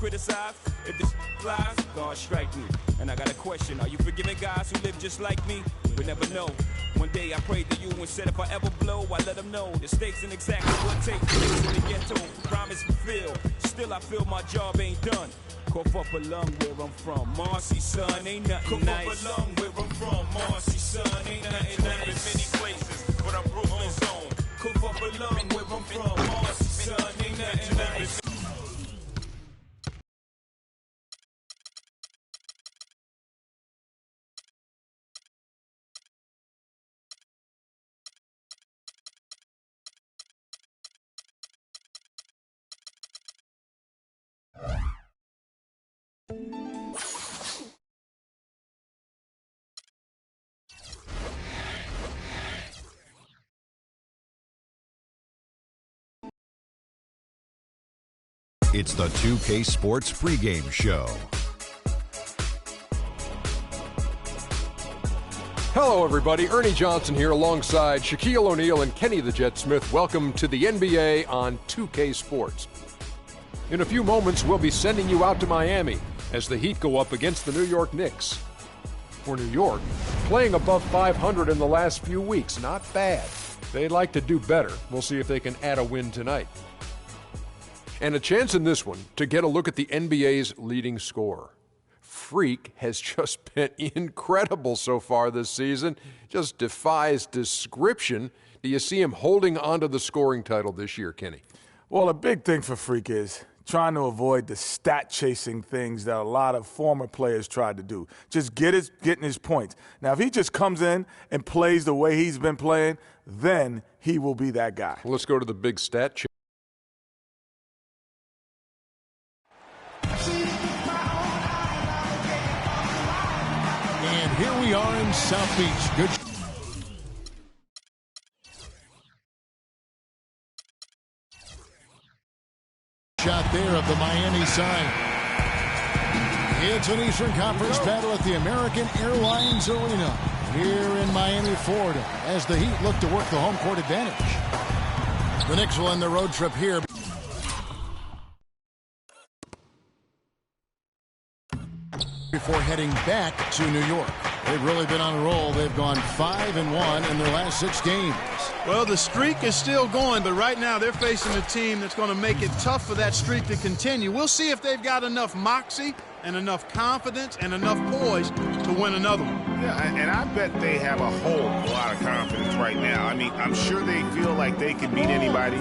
criticize. If this flies, God strike me. And I got a question, are you forgiving guys who live just like me? We never know. One day I prayed to you and said if I ever blow, I let them know the stakes ain't exactly what takes place in the ghetto. Promise fulfilled, still I feel my job ain't done. Cough up a lung where I'm from, Marcy, son, ain't nothing nice. Cough up a lung where I'm from, Marcy, son, ain't nothing nice. In many places, but I'm Brooklyn's own. Cough up a lung where I'm from, Marcy, son, ain't nothing nice. It's the 2K Sports pregame show. Hello, everybody. Ernie Johnson here alongside Shaquille O'Neal and Kenny the Jet Smith. Welcome to the NBA on 2K Sports. In a few moments, we'll be sending you out to Miami as the Heat go up against the New York Knicks. For New York, playing above 500 in the last few weeks, not bad. They'd like to do better. We'll see if they can add a win tonight. And a chance in this one to get a look at the NBA's leading scorer. Freak has just been incredible so far this season. Just defies description. Do you see him holding onto the scoring title this year, Kenny? Well, a big thing for Freak is trying to avoid the stat-chasing things that a lot of former players tried to do. Just getting his points. Now, if he just comes in and plays the way he's been playing, then he will be that guy. Well, let's go to the big stat check. And here we are in South Beach. Good. Shot there of the Miami side. It's an Eastern Conference battle at the American Airlines Arena here in Miami, Florida, as the Heat look to work the home court advantage. The Knicks will end their road trip here. Before heading back to New York. They've really been on a roll. They've gone 5-1 in their last 6 games. Well, the streak is still going, but right now they're facing a team that's going to make it tough for that streak to continue. We'll see if they've got enough moxie and enough confidence and enough poise to win another one. Yeah, and I bet they have a whole lot of confidence right now. I mean, I'm sure they feel like they can beat anybody,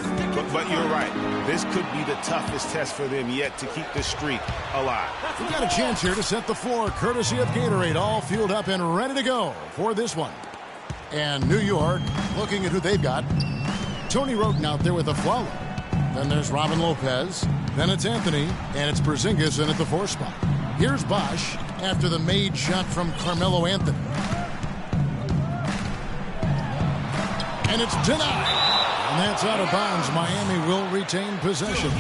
but you're right. This could be the toughest test for them yet to keep this streak alive. We've got a chance here to set the floor, courtesy of Gatorade, all fueled up and ready to go for this one. And New York, looking at who they've got. Tony Roten out there with a follow. Then there's Robin Lopez. Then it's Anthony, and it's Porzingis in at the 4 spot. Here's Bosh after the made shot from Carmelo Anthony. And it's denied. And that's out of bounds. Miami will retain possession.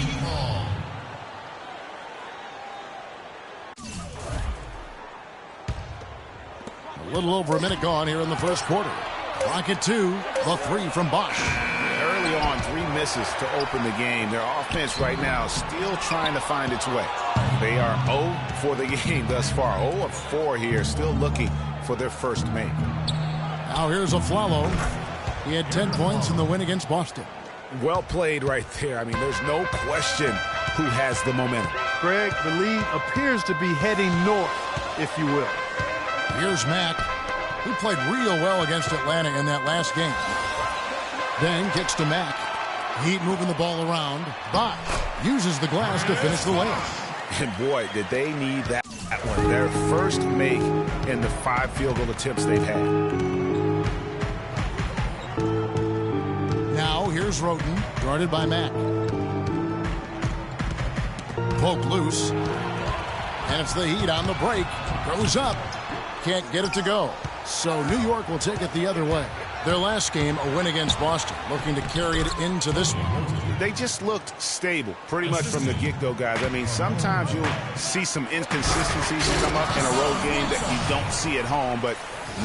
A little over a minute gone here in the first quarter. Clock at 2. The 3 from Bosh. Early on, 3 misses to open the game. Their offense right now still trying to find its way. They are 0 for the game thus far. 0 of 4 here, still looking for their first make. Now here's Aflalo. He had 10 points in the win against Boston. Well played right there. I mean, there's no question who has the momentum. Greg, the lead appears to be heading north, if you will. Here's Mack. He played real well against Atlanta in that last game. Then kicks to Mack. Heat moving the ball around. Bosh uses the glass to finish the layup. And boy, did they need that one. Their first make in the 5 field goal attempts they've had. Now here's Roten, guarded by Mack. Poke loose. And it's the Heat on the break. Goes up. Can't get it to go. So New York will take it the other way. Their last game, a win against Boston, looking to carry it into this one. They just looked stable pretty much from the get-go, guys. I mean, sometimes you'll see some inconsistencies come up in a road game that you don't see at home, but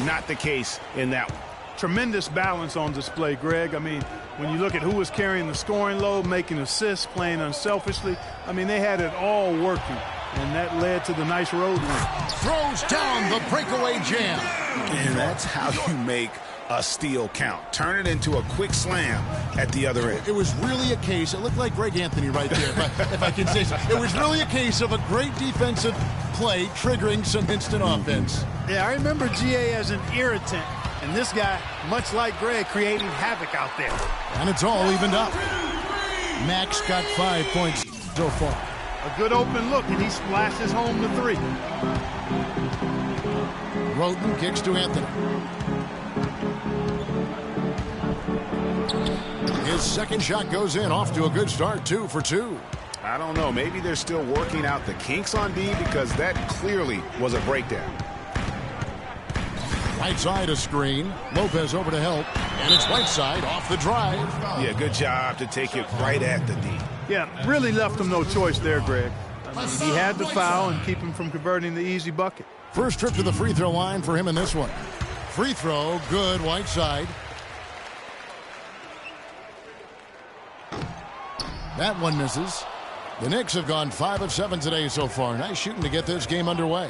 not the case in that one. tremendous balance on display, Greg. I mean, when you look at who was carrying the scoring load, making assists, playing unselfishly, I mean, they had it all working, and that led to the nice road win. Throws down the breakaway jam. And that's how you make a steal count. Turn it into a quick slam at the other end. It was really a case, it looked like Greg Anthony right there, if I can say so. It was really a case of a great defensive play triggering some instant offense. Yeah, I remember GA as an irritant, and this guy, much like Greg, creating havoc out there. And it's all evened up. Max got 5 points so far. A good open look, and he splashes home the three. Roten kicks to Anthony. His second shot goes in, off to a good start, 2 for 2. I don't know. Maybe they're still working out the kinks on D, because that clearly was a breakdown. Right side a screen. Lopez over to help. And it's Whiteside off the drive. Yeah, good job to take it right at the D. Yeah, really left him no choice there, Greg. I mean, he had to foul and keep him from converting the easy bucket. First trip to the free throw line for him in this one. Free throw, good, Whiteside. That one misses. The Knicks have gone 5 of 7 today so far. Nice shooting to get this game underway.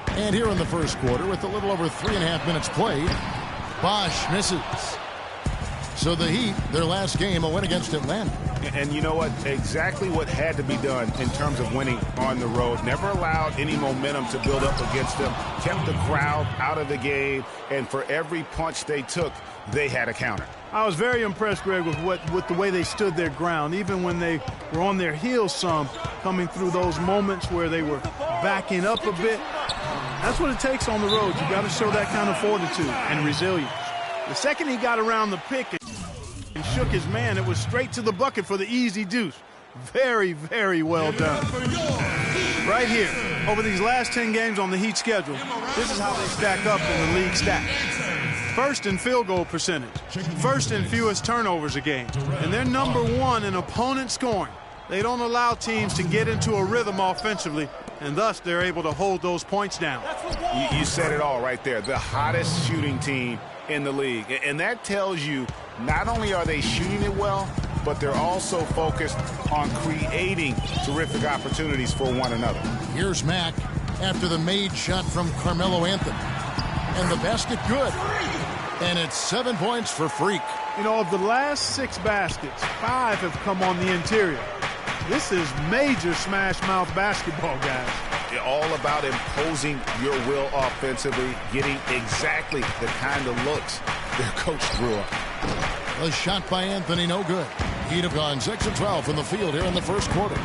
And here in the first quarter, with a little over 3.5 minutes played, Bosch misses. So the Heat, their last game, a win against Atlanta. And you know what? Exactly what had to be done in terms of winning on the road. Never allowed any momentum to build up against them. Kept the crowd out of the game. And for every punch they took, they had a counter. I was very impressed, Greg, with the way they stood their ground, even when they were on their heels some, coming through those moments where they were backing up a bit. That's what it takes on the road. You got to show that kind of fortitude and resilience. The second he got around the pick and shook his man, it was straight to the bucket for the easy deuce. Very, very well done. Right here, over these last 10 games on the Heat schedule, this is how they stack up in the league stats. First in field goal percentage, first in fewest turnovers a game, and they're #1 in opponent scoring. They don't allow teams to get into a rhythm offensively, and thus they're able to hold those points down. You said it all right there. The hottest shooting team in the league. And that tells you not only are they shooting it well, but they're also focused on creating terrific opportunities for one another. Here's Mack after the made shot from Carmelo Anthony. And the basket good. And it's 7 points for Freak. You know, of the last 6 baskets, 5 have come on the interior. This is major smash mouth basketball, guys. All about imposing your will offensively, getting exactly the kind of looks their coach drew up. A shot by Anthony, no good. He'd have gone 6 of 12 from the field here in the first quarter.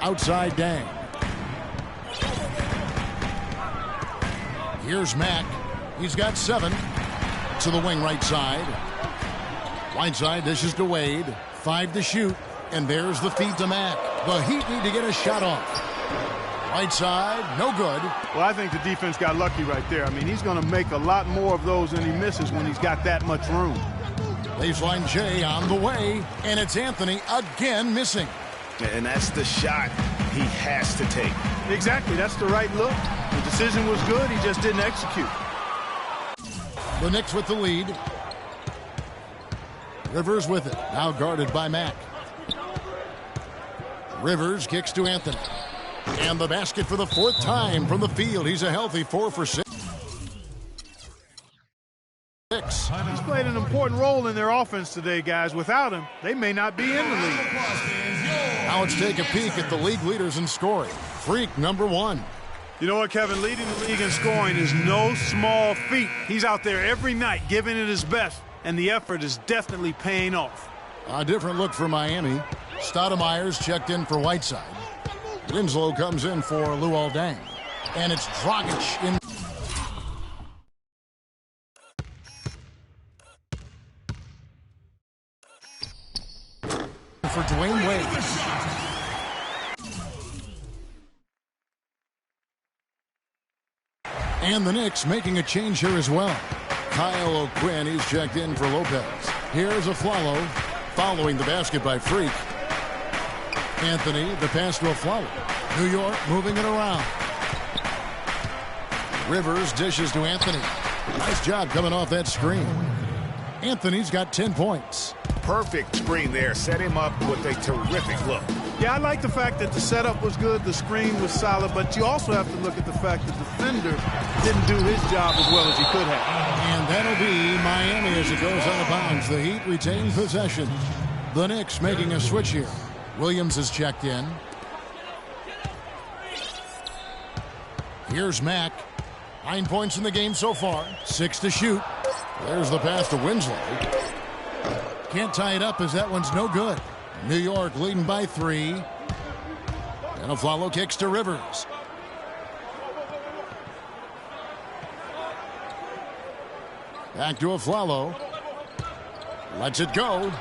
Outside Dang. Here's Mack. He's got 7 to the wing right side. Whiteside dishes to Wade. 5 to shoot. And there's the feed to Mack. The Heat need to get a shot off. Whiteside, no good. Well, I think the defense got lucky right there. I mean, he's going to make a lot more of those than he misses when he's got that much room. Baseline J on the way. And it's Anthony again missing. And that's the shot he has to take. Exactly. That's the right look. The decision was good. He just didn't execute. The Knicks with the lead. Rivers with it. Now guarded by Mack. Rivers kicks to Anthony. And the basket for the 4th time from the field. He's a healthy 4 for 6. He's played an important role in their offense today, guys. Without him, they may not be in the league. Now let's take a peek at the league leaders in scoring. Freak, #1. You know what, Kevin? Leading the league in scoring is no small feat. He's out there every night giving it his best, and the effort is definitely paying off. A different look for Miami. Stoudemire's checked in for Whiteside. Winslow comes in for Luol Deng. And it's Dragic in. For Dwayne Wade. And the Knicks making a change here as well. Kyle O'Quinn, he's checked in for Lopez. Here's Aflalo, following the basket by Freak. Anthony, the pass to Aflalo. New York moving it around. Rivers dishes to Anthony. Nice job coming off that screen. Anthony's got 10 points. Perfect screen there. Set him up with a terrific look. Yeah, I like the fact that the setup was good, the screen was solid, but you also have to look at the fact that the defender didn't do his job as well as he could have. And that'll be Miami as it goes out of bounds. The Heat retain possession. The Knicks making a switch here. Williams is checked in. Here's Mack. 9 points in the game so far. 6 to shoot. There's the pass to Winslow. Can't tie it up as that one's no good. New York leading by 3. And Aflalo kicks to Rivers. Back to Aflalo. Lets it go.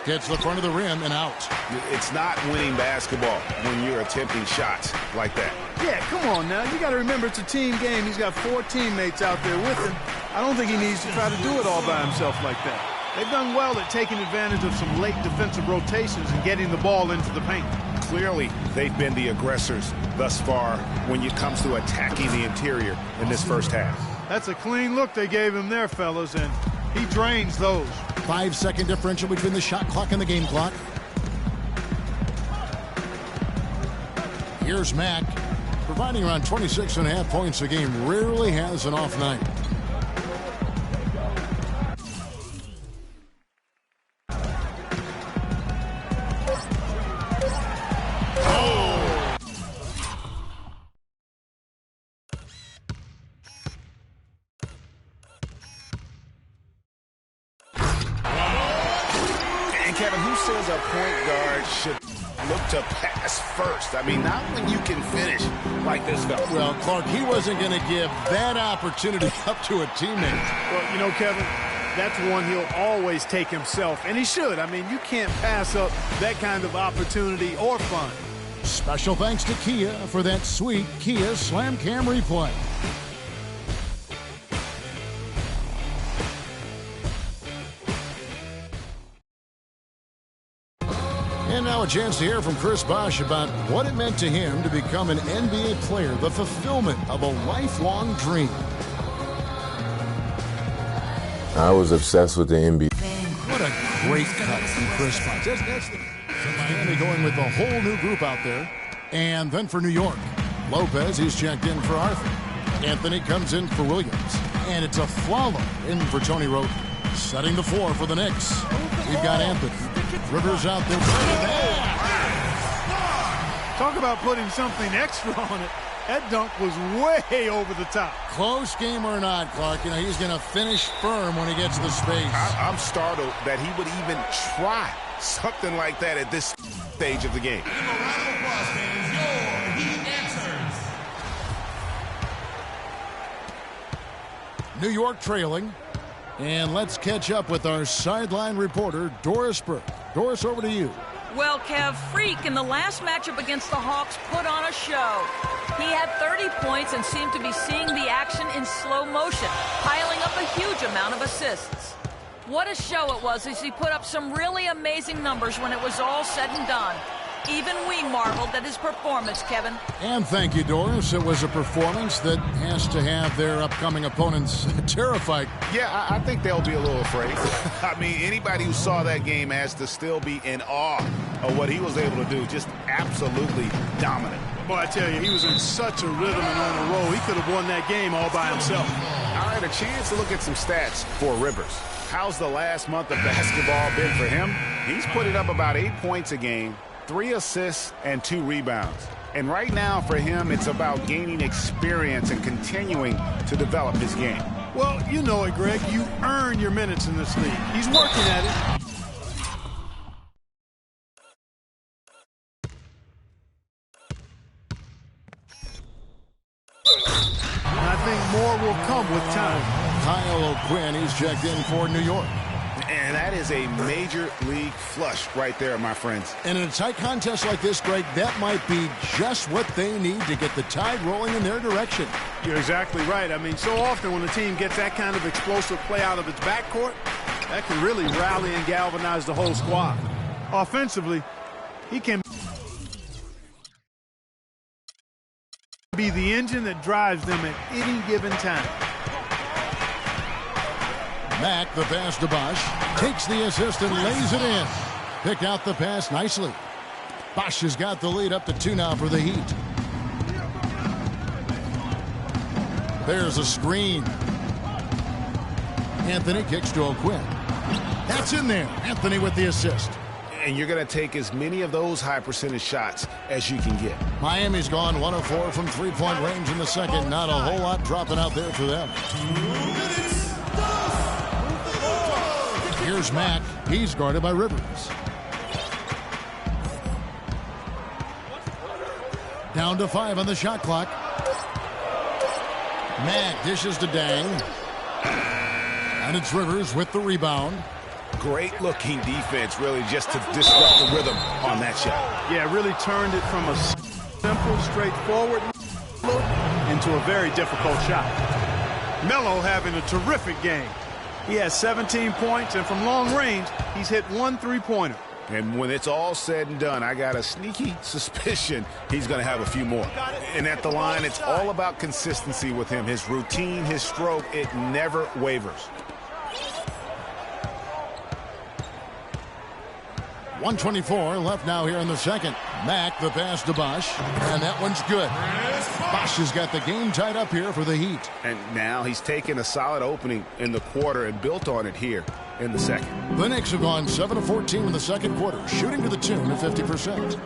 Gets the front of the rim and out. It's not winning basketball when you're attempting shots like that. Yeah, come on now. You got to remember it's a team game. He's got 4 teammates out there with him. I don't think he needs to try to do it all by himself like that. They've done well at taking advantage of some late defensive rotations and getting the ball into the paint. Clearly, they've been the aggressors thus far when it comes to attacking the interior in this first half. That's a clean look they gave him there, fellas, and he drains those. 5-second differential between the shot clock and the game clock. Here's Mack, providing around 26.5 points a game. Rarely has an off night. Kevin, who says a point guard should look to pass first? I mean, not when you can finish like this fella. Well, Clark, he wasn't going to give that opportunity up to a teammate. Well, you know, Kevin, that's one he'll always take himself, and he should. I mean, you can't pass up that kind of opportunity or fun. Special thanks to Kia for that sweet Kia Slam Cam replay. And now a chance to hear from Chris Bosh about what it meant to him to become an NBA player, the fulfillment of a lifelong dream. I was obsessed with the NBA. What a great cut from Chris Bosh. That's Miami going with a whole new group out there. And then for New York, Lopez, he's checked in for Arthur. Anthony comes in for Williams. And it's Aflalo in for Tony Rote. Setting the floor for the Knicks. We've got Anthony. Rivers out there. Talk about putting something extra on it. That dunk was way over the top. Close game or not, Clark, you know, he's going to finish firm when he gets the space. I'm startled that he would even try something like that at this stage of the game. New York trailing. And let's catch up with our sideline reporter, Doris Burke. Doris, over to you. Well, Kev, Freak in the last matchup against the Hawks put on a show. He had 30 points and seemed to be seeing the action in slow motion, piling up a huge amount of assists. What a show it was as he put up some really amazing numbers when it was all said and done. Even we marveled at his performance, Kevin. And thank you, Doris. It was a performance that has to have their upcoming opponents terrified. Yeah, I think they'll be a little afraid. I mean, anybody who saw that game has to still be in awe of what he was able to do. Just absolutely dominant. Boy, I tell you, he was in such a rhythm and on a roll. He could have won that game all by himself. All right, a chance to look at some stats for Rivers. How's the last month of basketball been for him? He's putting up about 8 points a game, 3 assists, and 2 rebounds. And right now for him, it's about gaining experience and continuing to develop his game. Well, you know it, Greg. You earn your minutes in this league. He's working at it. And I think more will come with time. Kyle O'Quinn, he's checked in for New York. And that is a major league flush right there, my friends. And in a tight contest like this, Greg, that might be just what they need to get the tide rolling in their direction. You're exactly right. I mean, so often when a team gets that kind of explosive play out of its backcourt, that can really rally and galvanize the whole squad. Offensively, he can be the engine that drives them at any given time. Mack, the pass to Bosch, takes the assist and lays it in. Picked out the pass nicely. Bosch has got the lead up to 2 now for the Heat. There's a screen. Anthony kicks to O'Quinn. That's in there. Anthony with the assist. And you're going to take as many of those high percentage shots as you can get. Miami's gone 1 of 4 from three-point range in the second. Not a whole lot dropping out there for them. Here's Mack. He's guarded by Rivers. Down to 5 on the shot clock. Mack dishes to Dang. And it's Rivers with the rebound. Great looking defense, really, just to disrupt the rhythm on that shot. Yeah, really turned it from a simple, straightforward look into a very difficult shot. Melo having a terrific game. He has 17 points, and from long range, he's hit 1 3-pointer. And when it's all said and done, I got a sneaky suspicion he's going to have a few more. And at the line, it's all about consistency with him. His routine, his stroke, it never wavers. 1:24 left now here in the second. Mack, the pass to Bosch, and that one's good. Bosch has got the game tied up here for the Heat. And now he's taken a solid opening in the quarter and built on it here in the second. The Knicks have gone 7 of 14 in the second quarter, shooting to the tune of 50%.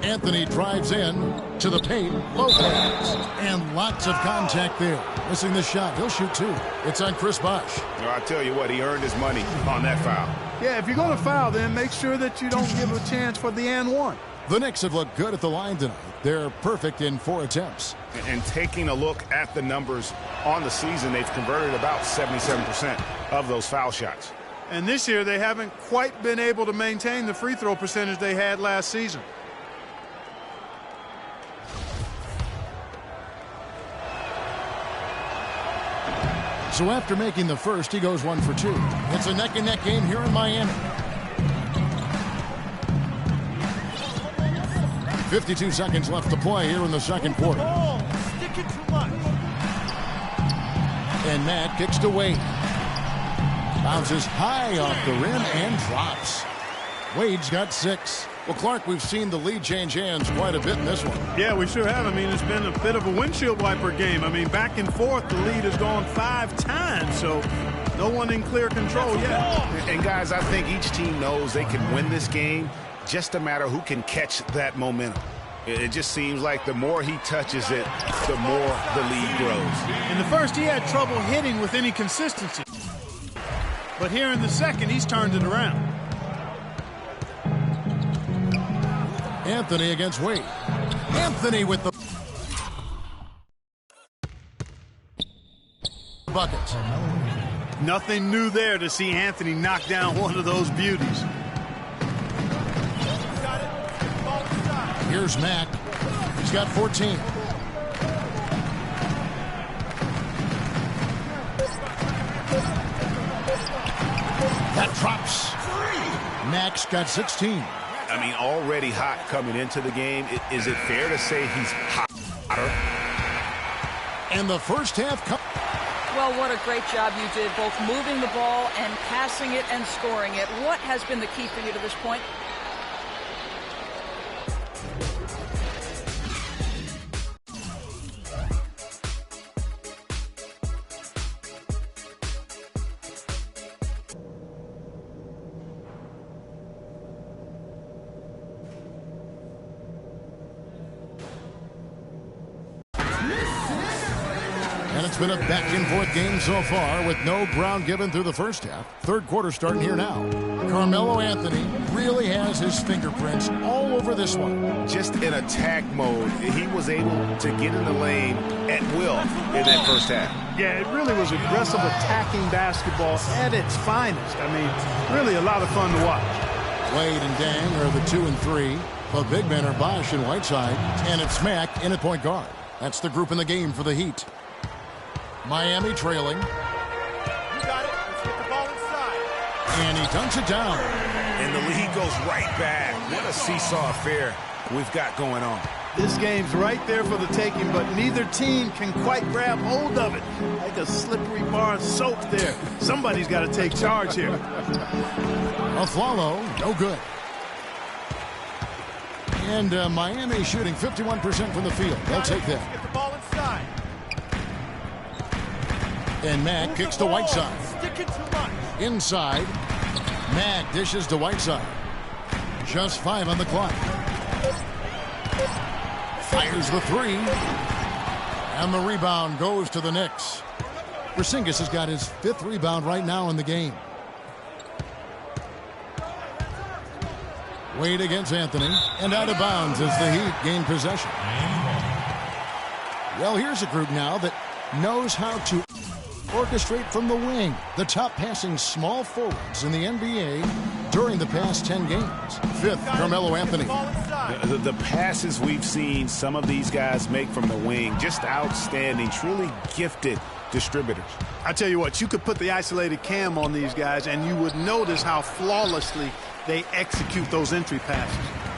Anthony drives in to the paint. Lopez. And lots of contact there. Missing the shot. He'll shoot 2. It's on Chris Bosch. Well, I tell you what, he earned his money on that foul. Yeah, if you're going to foul, then make sure that you don't give a chance for the and one. The Knicks have looked good at the line tonight. They're perfect in 4 attempts. And taking a look at the numbers on the season, they've converted about 77% of those foul shots. And this year, they haven't quite been able to maintain the free throw percentage they had last season. So after making the first, he goes 1 for 2. It's a neck-and-neck game here in Miami. 52 seconds left to play here in the second quarter. And Matt kicks to Wade. Bounces high off the rim and drops. Wade's got 6. Well, Clark, we've seen the lead change hands quite a bit in this one. Yeah, we sure have. I mean, it's been a bit of a windshield wiper game. I mean, back and forth, the lead has gone 5 times, so no one in clear control yet. And, guys, I think each team knows they can win this game, just a matter who can catch that momentum. It just seems like the more he touches it, the more the lead grows. In the first, he had trouble hitting with any consistency. But here in the second, he's turned it around. Anthony against Wade. Anthony with the bucket. Nothing new there to see Anthony knock down one of those beauties. Here's Mack. He's got 14. That drops. Mack's got 16. I mean, already hot coming into the game. Is it fair to say he's hotter? And the first half. Well, what a great job you did, both moving the ball and passing it and scoring it. What has been the key for you to this point? And it's been a back-and-forth game so far with no ground given through the first half. Third quarter starting here now. Carmelo Anthony really has his fingerprints all over this one. Just in attack mode, he was able to get in the lane at will in that first half. Yeah, it really was aggressive attacking basketball at its finest. I mean, really a lot of fun to watch. Wade and Dang are the 2 and 3. The big men are Bosch and Whiteside. And it's Mack in at point guard. That's the group in the game for the Heat. Miami trailing. You got it. Let's get the ball inside. And he dunks it down. And the lead goes right back. What a seesaw affair we've got going on. This game's right there for the taking, but neither team can quite grab hold of it. Like a slippery bar of soap there. Somebody's got to take charge here. Aflalo, no good. And Miami shooting 51% from the field. They'll take that. Get the ball inside. And Mack kicks to Whiteside. Sticking too much. Inside. Mack dishes to Whiteside. Just 5 on the clock. Fires the 3. And the rebound goes to the Knicks. Porzingis has got his 5th rebound right now in the game. Wade against Anthony. And out of bounds as the Heat gain possession. Well, here's a group now that knows how to orchestrate from the wing. The top passing small forwards in the NBA during the past 10 games. 5th, Carmelo Anthony. The passes we've seen some of these guys make from the wing, just outstanding, truly gifted distributors. I tell you what, you could put the isolated cam on these guys and you would notice how flawlessly they execute those entry passes.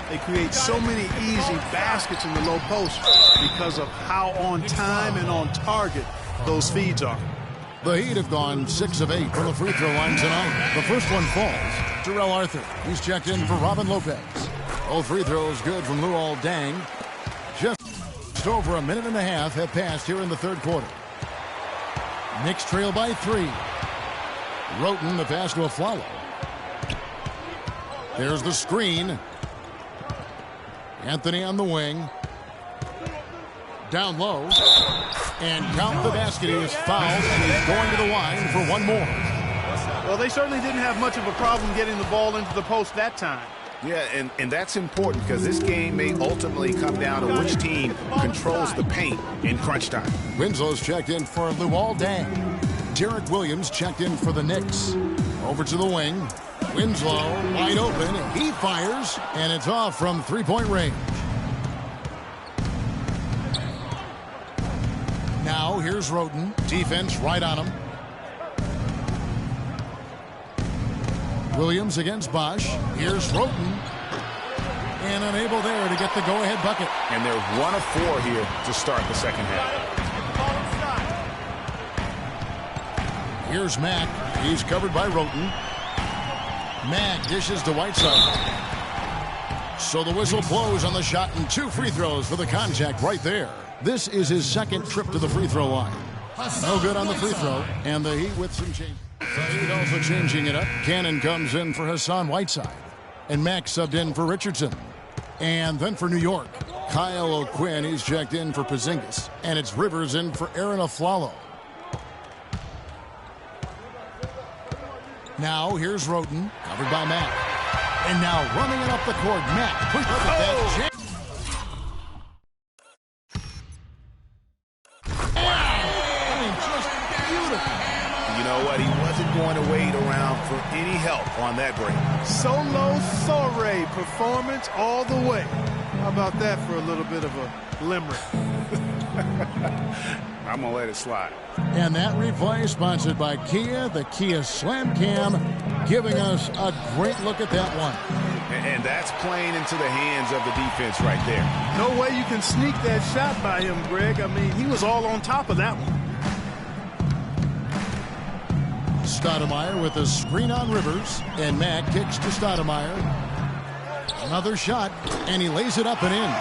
They create so many easy baskets in the low post because of how on time and on target those feeds are. The Heat have gone 6 of 8 from the free throw line tonight. The first one falls. Terrell Arthur. He's checked in for Robin Lopez. All free throws good from Luol Deng. Just over a minute and a half have passed here in the third quarter. Knicks trail by 3. Roten, the pass to Aflalo. There's the screen. Anthony on the wing. Down low. And count the basket. He is fouled and he's going to the line for one more. Well, they certainly didn't have much of a problem getting the ball into the post that time. Yeah, and that's important because this game may ultimately come down to which team controls the paint in crunch time. Winslow's checked in for Luol Deng. Derek Williams checked in for the Knicks. Over to the wing. Winslow wide open. He fires, and it's off from three-point range. Now here's Roten. Defense right on him. Williams against Bosch. Here's Roten. And unable there to get the go-ahead bucket. And they're 1 of 4 here to start the second half. Here's Mack. He's covered by Roten. Mack dishes to Whiteside. So the whistle blows on the shot and 2 free throws for the contact right there. This is his second trip to the free throw line. No good on the free throw. And the Heat with some change. The Heat also changing it up. Cannon comes in for Hassan Whiteside. And Mack subbed in for Richardson. And then for New York, Kyle O'Quinn. He's checked in for Porzingis. And it's Rivers in for Aaron Aflalo. Now here's Roten, covered by Mack. And now running it up the court, Mack. Quick look at that. You know what? He wasn't going to wait around for any help on that break. Solo soiree performance all the way. How about that for a little bit of a limerick? I'm going to let it slide. And that replay sponsored by Kia, the Kia Slam Cam, giving us a great look at that one. And that's playing into the hands of the defense right there. No way you can sneak that shot by him, Greg. I mean, he was all on top of that one. Stoudemire with a screen on Rivers, and Mack kicks to Stoudemire. Another shot, and he lays it up and in.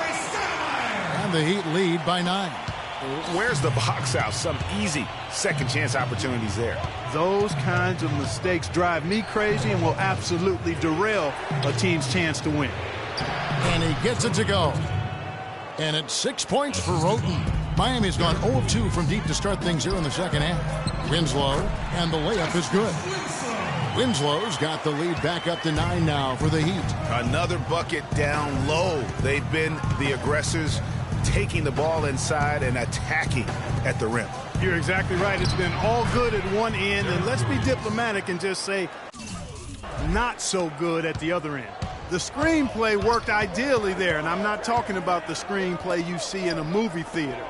And the Heat lead by 9. Where's the box out? Some easy second chance opportunities there. Those kinds of mistakes drive me crazy and will absolutely derail a team's chance to win. And he gets it to go. And it's 6 points for Roten. Miami's gone 0 of 2 from deep to start things here in the second half. Winslow, and the layup is good. Winslow's got the lead back up to 9 now for the Heat. Another bucket down low. They've been the aggressors, taking the ball inside and attacking at the rim. You're exactly right. It's been all good at one end, and let's be diplomatic and just say not so good at the other end. The screenplay worked ideally there, and I'm not talking about the screenplay you see in a movie theater.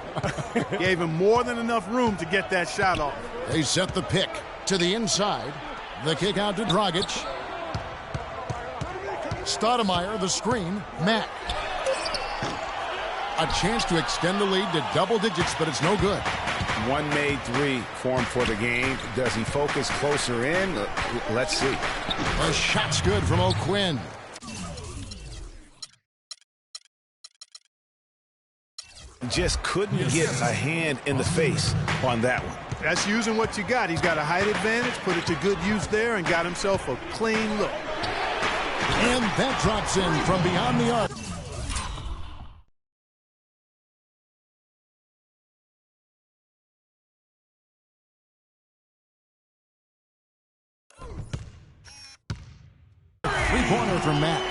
Gave him more than enough room to get that shot off. They set the pick to the inside. The kick out to Dragic. Stoudemire, the screen. Mack. A chance to extend the lead to double digits, but it's no good. One made three for him for the game. Does he focus closer in? Let's see. The shot's good from O'Quinn. Just couldn't get a hand in the face on that one. That's using what you got. He's got a height advantage, put it to good use there, and got himself a clean look. And that drops in from beyond the arc. Three-pointer from Mack.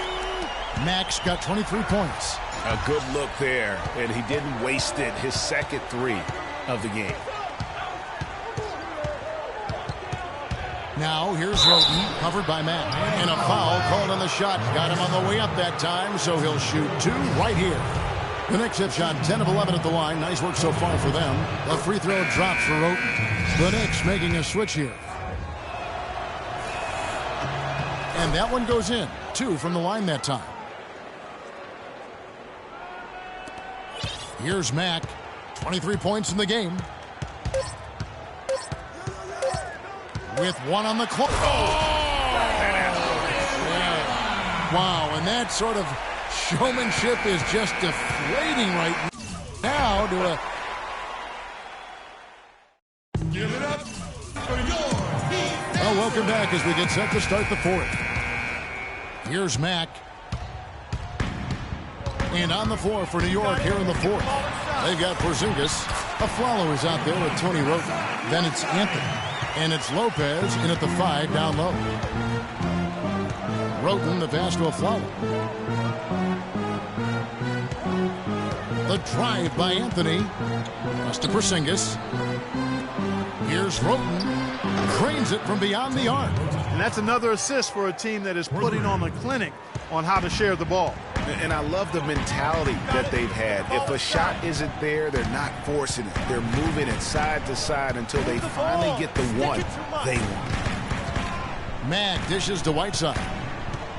Mack's got 23 points. A good look there, and he didn't waste it. His second three of the game. Now here's Roten, covered by Mack. And a foul called on the shot. Got him on the way up that time, so he'll shoot two right here. The Knicks have shot 10 of 11 at the line. Nice work so far for them. The free throw drops for Roten. The Knicks making a switch here. And that one goes in. 2 from the line that time. Here's Mack. 23 points in the game. With one on the clock. Yeah. Wow, and that sort of showmanship is just deflating right now to a... Give it up for your Heat. Well, welcome back as we get set to start the fourth. Here's Mack. And on the floor for New York here in the fourth. They've got Porzingis. Aflalo is out there with Tony Roten. Then it's Anthony. And it's Lopez in at the 5 down low. Roten the pass to Aflalo. The drive by Anthony. Pass to Porzingis. Here's Roten. Cranes it from beyond the arc. And that's another assist for a team that is putting on a clinic on how to share the ball. And I love the mentality that they've had. If a shot isn't there, they're not forcing it. They're moving it side to side until they finally get the one they want. Mack dishes to Whiteside.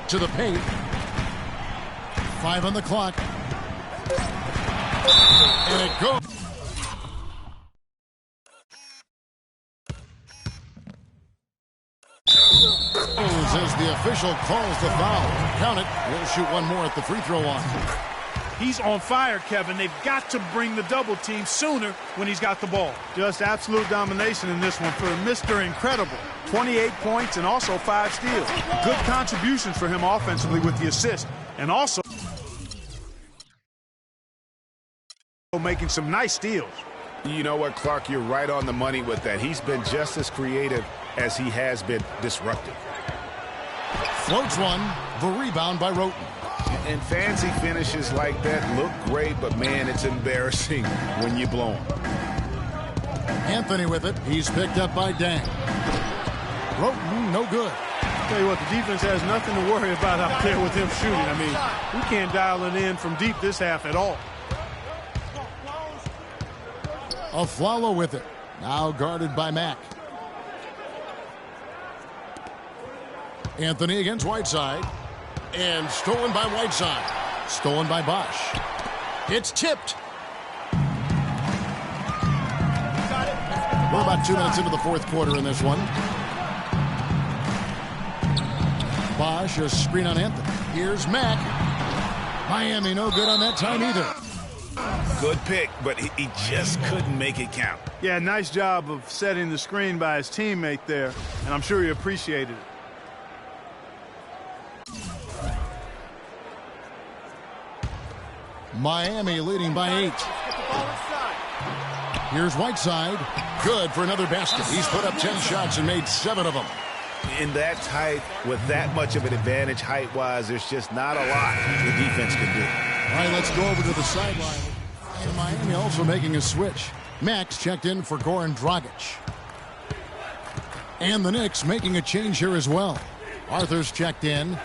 To the paint. 5 on the clock. And it goes. As the official calls the foul. Count it. We'll shoot one more at the free throw line. He's on fire, Kevin. They've got to bring the double team sooner when he's got the ball. Just absolute domination in this one for Mr. Incredible. 28 points and also 5 steals. Good contributions for him offensively with the assist. And also making some nice steals. You know what, Clark? You're right on the money with that. He's been just as creative as he has been disruptive. Floats one. The rebound by Roten. And fancy finishes like that look great, but, man, it's embarrassing when you blow them. Anthony with it. He's picked up by Dang. Roten, no good. I'll tell you what, the defense has nothing to worry about out there with him shooting. I mean, we can't dial it in from deep this half at all. Aflalo with it. Now guarded by Mack. Anthony against Whiteside. And stolen by Whiteside. Stolen by Bosch. It's tipped. We're about 2 minutes into the fourth quarter in this one. Bosch, a screen on Anthony. Here's Mack. Miami no good on that time either. Good pick, but he just couldn't make it count. Yeah, nice job of setting the screen by his teammate there, and I'm sure he appreciated it. Miami leading by 8. Here's Whiteside. Good for another basket. He's put up 10 shots and made 7 of them. In that tight, with that much of an advantage height-wise, there's just not a lot the defense can do. All right, let's go over to the sideline. And Miami also making a switch. Max checked in for Goran Dragic. And the Knicks making a change here as well. Arthur's checked in.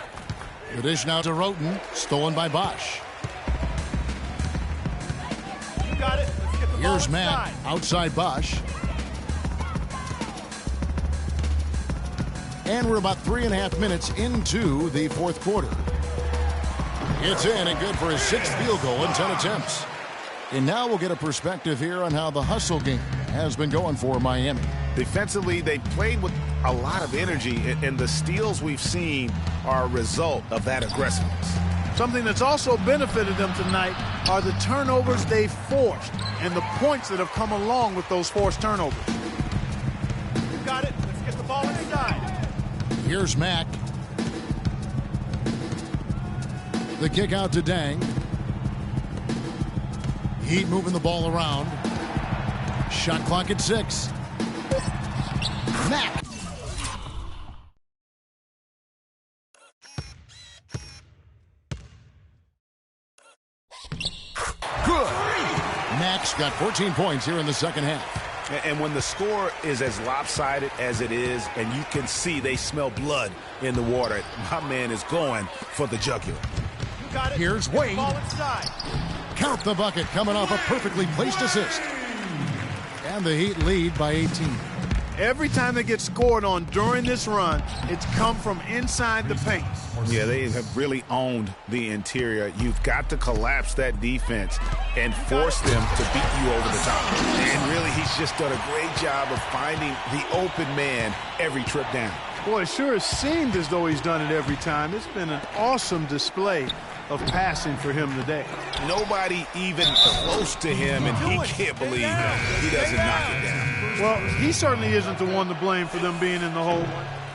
The dish now to Roten. Stolen by Bosch. Here's Mack outside Bosch. And we're about 3.5 minutes into the fourth quarter. It's in and good for his 6th field goal in 10 attempts. And now we'll get a perspective here on how the hustle game has been going for Miami. Defensively, they played with a lot of energy, and the steals we've seen are a result of that aggressiveness. Something that's also benefited them tonight are the turnovers they've forced and the points that have come along with those forced turnovers. You got it. Let's get the ball inside. Here's Mack. The kick out to Dang. Heat moving the ball around. Shot clock at 6. Mack. Good. Mack's got 14 points here in the second half. And when the score is as lopsided as it is, and you can see they smell blood in the water, my man is going for the jugular. You got it. Here's Wade. Ball inside. Count the bucket coming off a perfectly placed assist. And the Heat lead by 18. Every time they get scored on during this run, it's come from inside the paint. Yeah, they have really owned the interior. You've got to collapse that defense and force them to beat you over the top. And really, he's just done a great job of finding the open man every trip down. Boy, it sure has seemed as though he's done it every time. It's been an awesome display of passing for him today. Nobody even close to him, and he can't believe he doesn't knock it down. Well, he certainly isn't the one to blame for them being in the hole.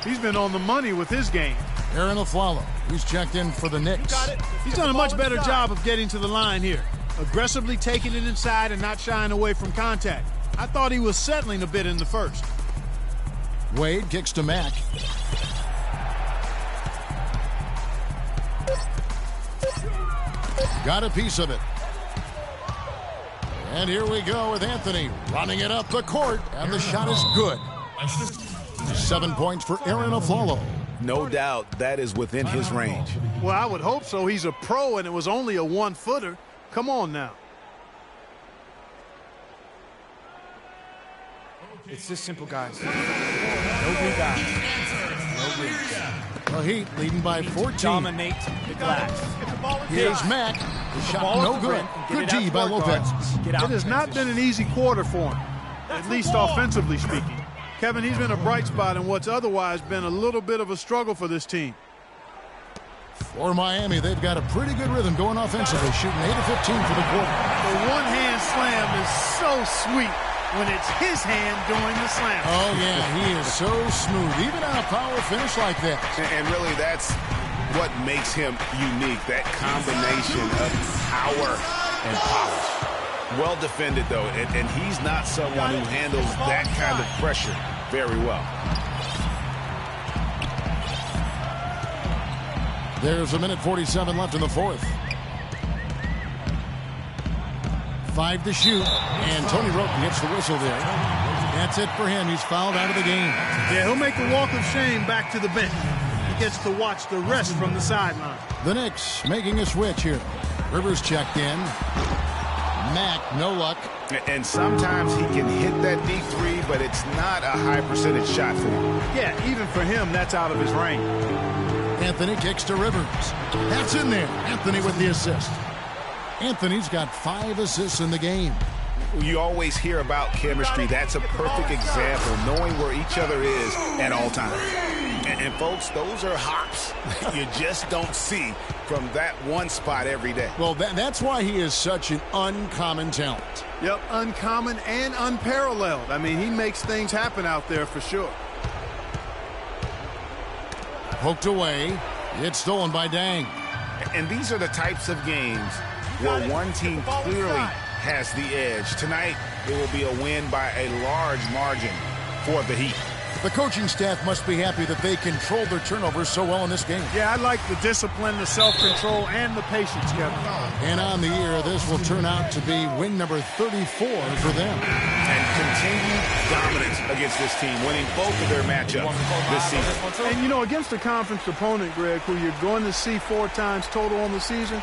He's been on the money with his game. Aaron Aflalo, who's checked in for the Knicks. He's done a much better job of getting to the line here. Aggressively taking it inside and not shying away from contact. I thought he was settling a bit in the first. Wade kicks to Mack. Got a piece of it. And here we go with Anthony running it up the court. And the shot is good. 7 points for Aaron Aflalo. No doubt that is within his range. Well, I would hope so. He's a pro, and it was only a one-footer. Come on now. It's this simple, guys. No rebounds. No rings. The Heat leading by 14. Dominate the glass. Here's Mack. The shot no good. Good D by Lopez. It has not been an easy quarter for him, at least offensively speaking. Kevin, he's been a bright spot in what's otherwise been a little bit of a struggle for this team. For Miami, they've got a pretty good rhythm going offensively, shooting 8 of 15 for the quarter. The one-hand slam is so sweet when it's his hand doing the slam. Oh, yeah, he is so smooth, even on a power finish like that. And really, that's what makes him unique, that combination of power and polish. Well defended, though, and he's not someone who handles that kind of pressure very well. There's 1:47 left in the fourth. 5 to shoot, and Tony Roten gets the whistle there. That's it for him. He's fouled out of the game. Yeah, he'll make the walk of shame back to the bench. He gets to watch the rest from the sideline. The Knicks making a switch here. Rivers checked in. Mack, no luck. And sometimes he can hit that deep three, but it's not a high percentage shot for him. Yeah, even for him, that's out of his range. Anthony kicks to Rivers. That's in there. Anthony with the assist. Anthony's got 5 assists in the game. You always hear about chemistry. That's a perfect example, knowing where each other is at all times. And folks, those are hops you just don't see from that one spot every day. Well, that's why he is such an uncommon talent. Yep, uncommon and unparalleled. I mean, he makes things happen out there for sure. Poked away. It's stolen by Dang. And these are the types of games where one team clearly has the edge. Tonight, it will be a win by a large margin for the Heat. The coaching staff must be happy that they controlled their turnovers so well in this game. Yeah, I like the discipline, the self-control, and the patience, Kevin. And on the year, this will turn out to be win number 34 for them. And continued dominance against this team, winning both of their matchups this season. And, you know, against a conference opponent, Greg, who you're going to see 4 times total on the season,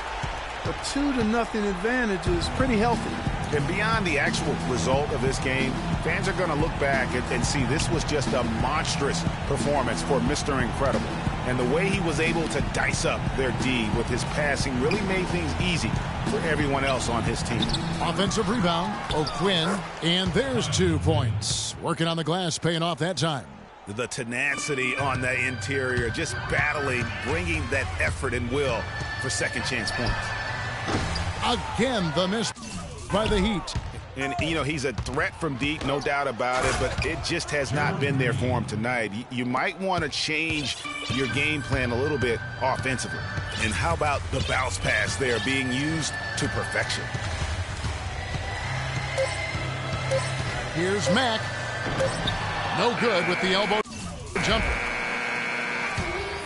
a 2-0 advantage is pretty healthy. And beyond the actual result of this game, fans are going to look back and see this was just a monstrous performance for Mr. Incredible. And the way he was able to dice up their D with his passing really made things easy for everyone else on his team. Offensive rebound, O'Quinn, and there's 2 points. Working on the glass, paying off that time. The tenacity on the interior, just battling, bringing that effort and will for second chance points. Again, the miss by the Heat. And, you know, he's a threat from deep, no doubt about it, but it just has not been there for him tonight. You might want to change your game plan a little bit offensively. And how about the bounce pass there being used to perfection? Here's Mack. No good with the elbow jumper.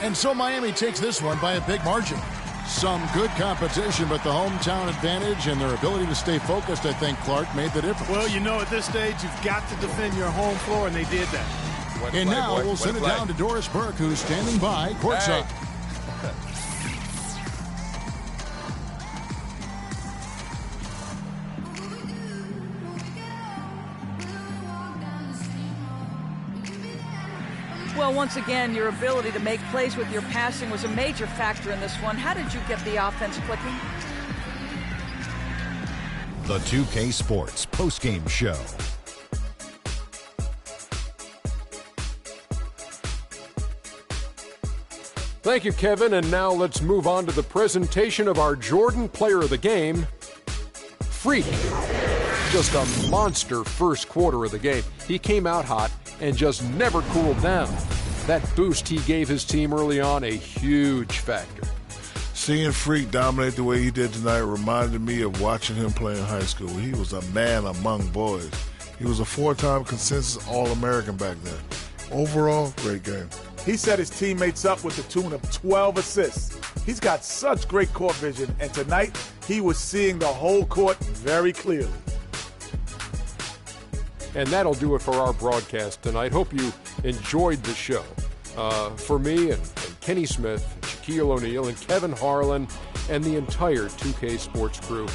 And so Miami takes this one by a big margin. Some good competition, but the hometown advantage and their ability to stay focused, I think, Clark, made the difference. Well, you know, at this stage, you've got to defend your home floor, and they did that. And now we'll send it down to Doris Burke, who's standing by courtside. Well, once again, your ability to make plays with your passing was a major factor in this one. How did you get the offense clicking? The 2K Sports postgame show. Thank you, Kevin. And now let's move on to the presentation of our Jordan Player of the Game, Freak. Just a monster first quarter of the game. He came out hot and just never cooled down. That boost he gave his team early on, a huge factor. Seeing Freak dominate the way he did tonight reminded me of watching him play in high school. He was a man among boys. He was a 4-time consensus All-American back then. Overall, great game. He set his teammates up with the tune of 12 assists. He's got such great court vision, and tonight he was seeing the whole court very clearly. And that'll do it for our broadcast tonight. Hope you enjoyed the show. For me and Kenny Smith, Shaquille O'Neal, and Kevin Harlan, and the entire 2K Sports crew,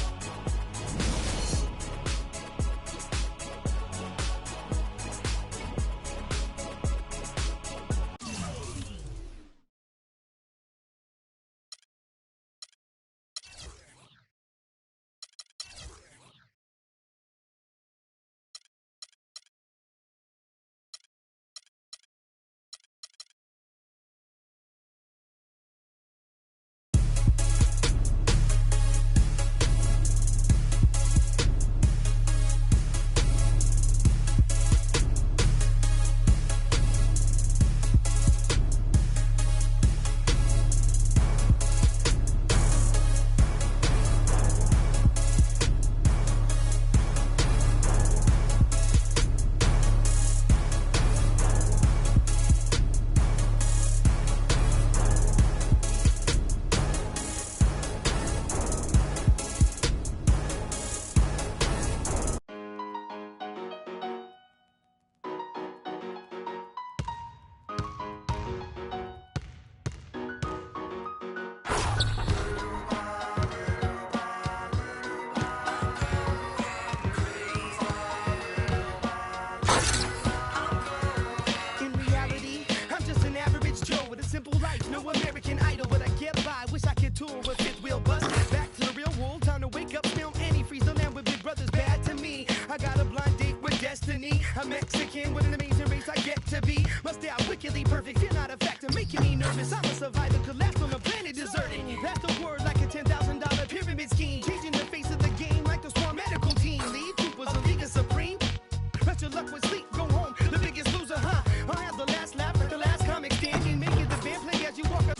A Mexican with an amazing race I get to be. Must stay out wickedly perfect, fear not a factor, making me nervous. I'm a survivor, collapsed on a planet deserted. That's the word like a $10,000 pyramid scheme. Changing the face of the game like the Swarm medical team. Lead Coopers, a league is supreme. Rest your luck with sleep, go home, the biggest loser, huh? I have the last laugh, the last comic standing. Make it the band play as you walk up.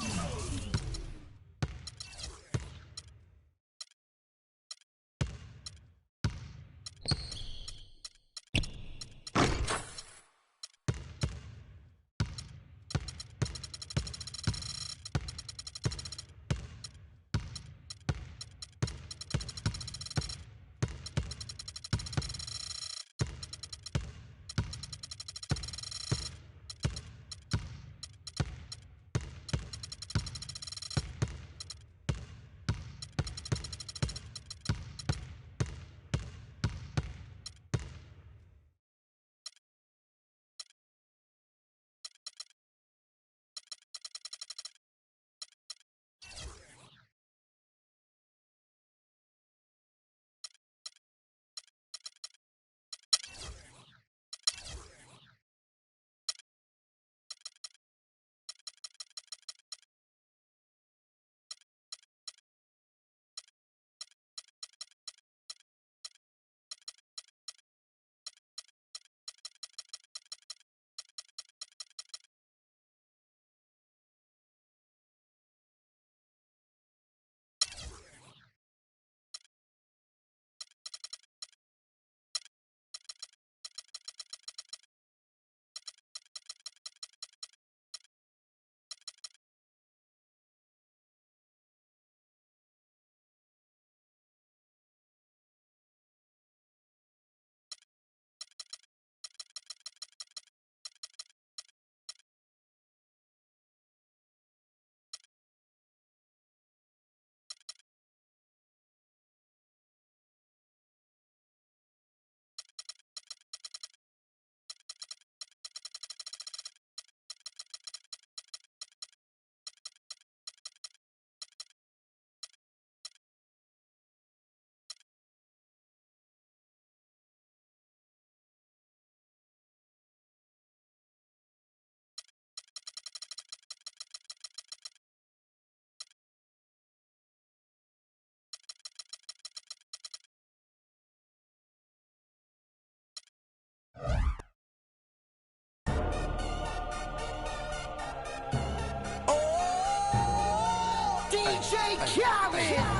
carry.